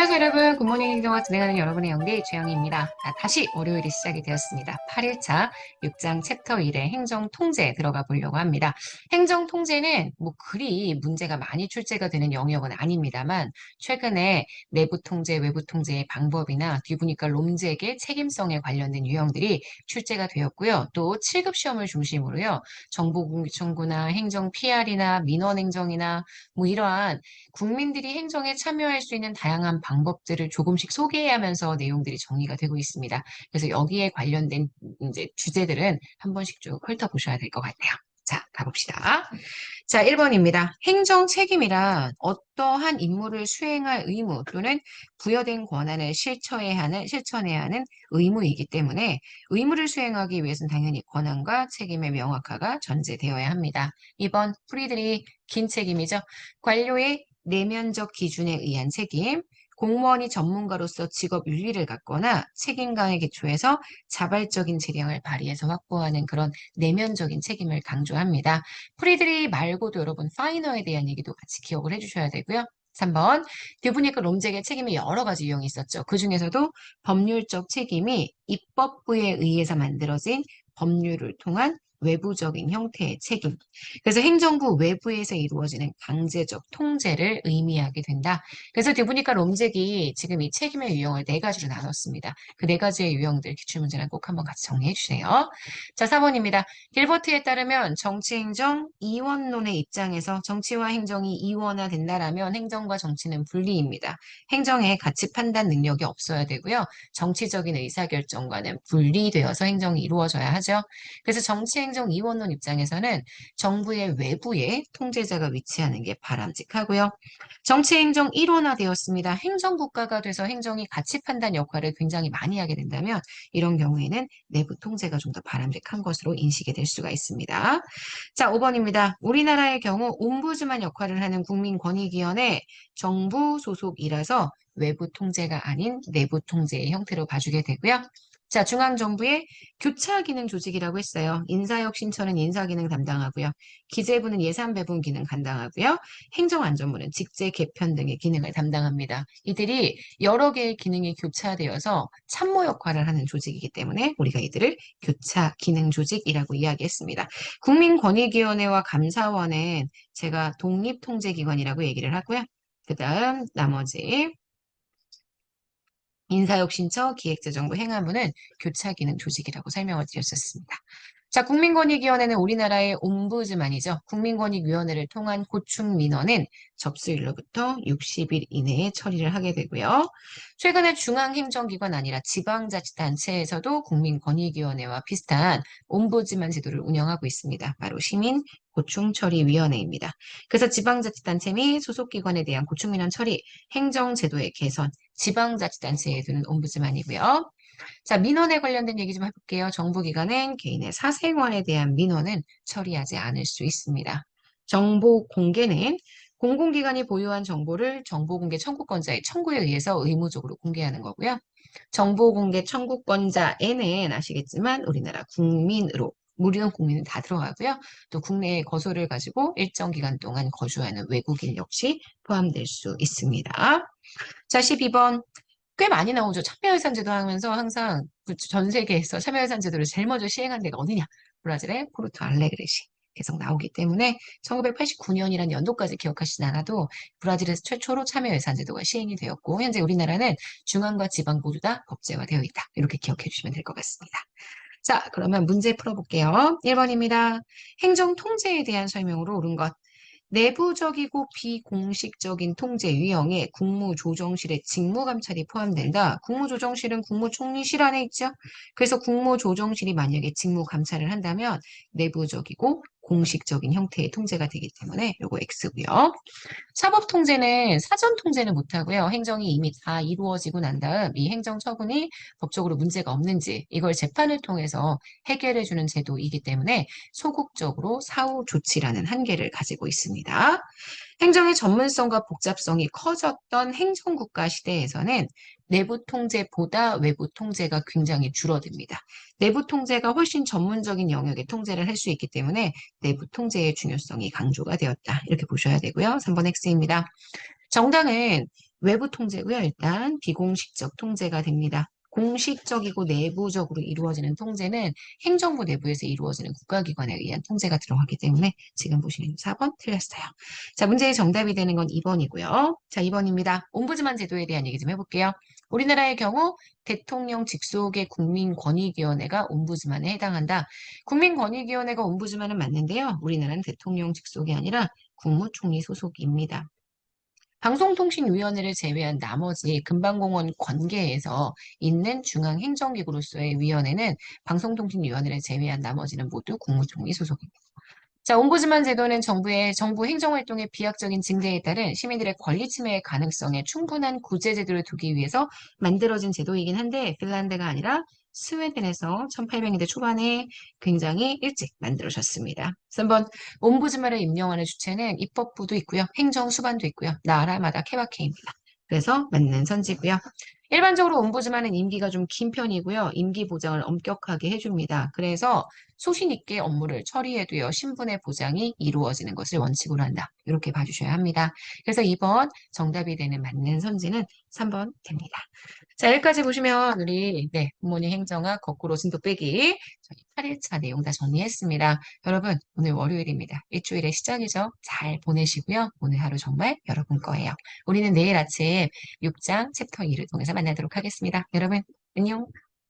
안녕하세요 여러분. 굿모닝 행정학 진행하는 여러분의 영디 주영입니다. 다시 월요일이 시작이 되었습니다. 8일차 6장 챕터 1의 행정통제 들어가 보려고 합니다. 행정통제는 뭐 그리 문제가 많이 출제가 되는 영역은 아닙니다만 최근에 내부통제, 외부통제의 방법이나 뒤보니까 롬제의 책임성에 관련된 유형들이 출제가 되었고요. 또 7급 시험을 중심으로요. 정보공개청구나 행정 PR이나 민원행정이나 뭐 이러한 국민들이 행정에 참여할 수 있는 다양한 방법들을 조금씩 소개하면서 내용들이 정리가 되고 있습니다. 그래서 여기에 관련된 이제 주제들은 한 번씩 쭉 훑어보셔야 될 것 같아요. 자, 가봅시다. 자, 1번입니다. 행정 책임이란 어떠한 임무를 수행할 의무 또는 부여된 권한을 실천해야 하는 의무이기 때문에 의무를 수행하기 위해서는 당연히 권한과 책임의 명확화가 전제되어야 합니다. 2번, 프리들이 긴 책임이죠. 관료의 내면적 기준에 의한 책임, 공무원이 전문가로서 직업 윤리를 갖거나 책임감에 기초해서 자발적인 재량을 발휘해서 확보하는 그런 내면적인 책임을 강조합니다. 프리드리 말고도 여러분 파이너에 대한 얘기도 같이 기억을 해주셔야 되고요. 3번, 듀브니크 롬잭의 책임이 여러 가지 유형이 있었죠. 그 중에서도 법률적 책임이 입법부에 의해서 만들어진 법률을 통한 외부적인 형태의 책임. 그래서 행정부 외부에서 이루어지는 강제적 통제를 의미하게 된다. 그래서 듀브니까 롬잭이 지금 이 책임의 유형을 네 가지로 나눴습니다. 그 네 가지의 유형들 기출문제는 꼭 한번 같이 정리해 주세요. 자, 4번입니다. 길버트에 따르면 정치행정 이원론의 입장에서 정치와 행정이 이원화된다라면 행정과 정치는 분리입니다. 행정의 가치 판단 능력이 없어야 되고요. 정치적인 의사결정과는 분리되어서 행정이 이루어져야 하죠. 그래서 정치행정 이원론 입장에서는 정부의 외부에 통제자가 위치하는 게 바람직하고요. 정치행정 일원화되었습니다. 행정국가가 돼서 행정이 가치 판단 역할을 굉장히 많이 하게 된다면 이런 경우에는 내부 통제가 좀 더 바람직한 것으로 인식이 될 수가 있습니다. 자, 5번입니다. 우리나라의 경우 옴부즈만 역할을 하는 국민권익위원회 정부 소속이라서 외부 통제가 아닌 내부 통제의 형태로 봐주게 되고요. 자, 중앙정부의 교차 기능 조직이라고 했어요. 인사혁 신처는 인사 기능 담당하고요. 기재부는 예산 배분 기능 담당하고요. 행정안전부는 직제 개편 등의 기능을 담당합니다. 이들이 여러 개의 기능이 교차되어서 참모 역할을 하는 조직이기 때문에 우리가 이들을 교차 기능 조직이라고 이야기했습니다. 국민권익위원회와 감사원은 제가 독립통제기관이라고 얘기를 하고요. 그 다음 나머지 인사혁신처, 기획재정부, 행안부는 교차기능 조직이라고 설명을 드렸었습니다. 자, 국민권익위원회는 우리나라의 옴부즈만이죠. 국민권익위원회를 통한 고충 민원은 접수일로부터 60일 이내에 처리를 하게 되고요. 최근에 중앙행정기관 아니라 지방자치단체에서도 국민권익위원회와 비슷한 옴부즈만 제도를 운영하고 있습니다. 바로 시민 고충처리위원회입니다. 그래서 지방자치단체 및 소속기관에 대한 고충민원 처리, 행정제도의 개선, 지방자치단체에 두는 옴부즈만이고요. 자, 민원에 관련된 얘기 좀 해볼게요. 정부기관은 개인의 사생활에 대한 민원은 처리하지 않을 수 있습니다. 정보 공개는 공공기관이 보유한 정보를 정보공개 청구권자의 청구에 의해서 의무적으로 공개하는 거고요. 정보공개 청구권자에는 아시겠지만 우리나라 국민으로 무료 국민은 다 들어가고요. 또 국내에 거소를 가지고 일정 기간 동안 거주하는 외국인 역시 포함될 수 있습니다. 자, 12번. 꽤 많이 나오죠. 참여예산제도 하면서 항상 전 세계에서 참여예산제도를 제일 먼저 시행한 데가 어디냐? 브라질의 포르투 알레그레시. 계속 나오기 때문에 1989년이라는 연도까지 기억하시지 않아도 브라질에서 최초로 참여예산제도가 시행이 되었고 현재 우리나라는 중앙과 지방 모두 다 법제화되어 있다. 이렇게 기억해 주시면 될 것 같습니다. 자, 그러면 문제 풀어볼게요. 1번입니다. 행정 통제에 대한 설명으로 옳은 것. 내부적이고 비공식적인 통제 유형에 국무조정실의 직무감찰이 포함된다. 국무조정실은 국무총리실 안에 있죠. 그래서 국무조정실이 만약에 직무감찰을 한다면 내부적이고 공식적인 형태의 통제가 되기 때문에 요거 X고요. 사법통제는 사전통제는 못하고요. 행정이 이미 다 이루어지고 난 다음 이 행정처분이 법적으로 문제가 없는지 이걸 재판을 통해서 해결해주는 제도이기 때문에 소극적으로 사후 조치라는 한계를 가지고 있습니다. 행정의 전문성과 복잡성이 커졌던 행정국가 시대에서는 내부 통제보다 외부 통제가 굉장히 줄어듭니다. 내부 통제가 훨씬 전문적인 영역의 통제를 할 수 있기 때문에 내부 통제의 중요성이 강조가 되었다. 이렇게 보셔야 되고요. 3번 X입니다. 정당은 외부 통제고요. 일단 비공식적 통제가 됩니다. 공식적이고 내부적으로 이루어지는 통제는 행정부 내부에서 이루어지는 국가기관에 의한 통제가 들어가기 때문에 지금 보시는 4번 틀렸어요. 자, 문제의 정답이 되는 건 2번이고요. 자, 2번입니다. 옴부즈만 제도에 대한 얘기 좀 해볼게요. 우리나라의 경우 대통령 직속의 국민권익위원회가 옴부즈만에 해당한다. 국민권익위원회가 옴부즈만은 맞는데요. 우리나라는 대통령 직속이 아니라 국무총리 소속입니다. 방송통신위원회를 제외한 나머지 금방공원 관계에서 있는 중앙행정기구로서의 위원회는 방송통신위원회를 제외한 나머지는 모두 국무총리 소속입니다. 자, 옴부즈만 제도는 정부 행정활동의 비약적인 증대에 따른 시민들의 권리 침해의 가능성에 충분한 구제 제도를 두기 위해서 만들어진 제도이긴 한데 핀란드가 아니라 스웨덴에서 1800년대 초반에 굉장히 일찍 만들어졌습니다. 3번 옴부즈만을 임명하는 주체는 입법부도 있고요. 행정수반도 있고요. 나라마다 케바케입니다. 그래서 맞는 선지고요. 일반적으로 옴부즈만은 임기가 좀 긴 편이고요. 임기 보장을 엄격하게 해줍니다. 그래서 소신 있게 업무를 처리해도요, 신분의 보장이 이루어지는 것을 원칙으로 한다. 이렇게 봐주셔야 합니다. 그래서 2번 정답이 되는 맞는 선지는 3번 됩니다. 자, 여기까지 보시면 우리 부모님 행정학 거꾸로 진도 빼기 저희 8일차 내용 다 정리했습니다. 여러분, 오늘 월요일입니다. 일주일의 시작이죠. 잘 보내시고요. 오늘 하루 정말 여러분 거예요. 우리는 내일 아침 6장 챕터 2를 통해서 만나도록 하겠습니다. 여러분, 안녕.